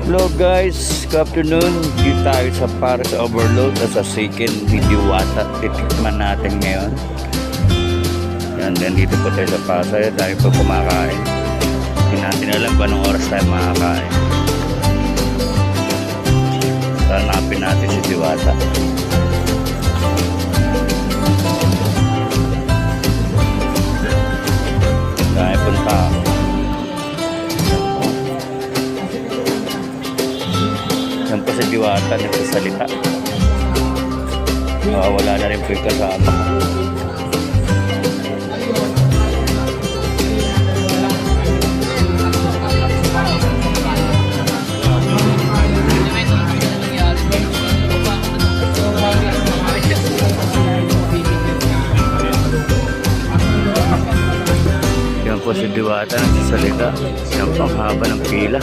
Hello guys, good afternoon. Dito tayo sa Paris Overload at sa second video wata. Titikman natin ngayon. Yan, dito po tayo sa Pasay. Dahil po kumakain. Hindi natin alam kung anong oras tayo makakain. Hanapin natin si Diwata. Dahil punta ako. Yan po si Diwata nagsasalita. Wala na rin po yung kasama. Yan po si Diwata nagsasalita. Yan po ang haba ng pila.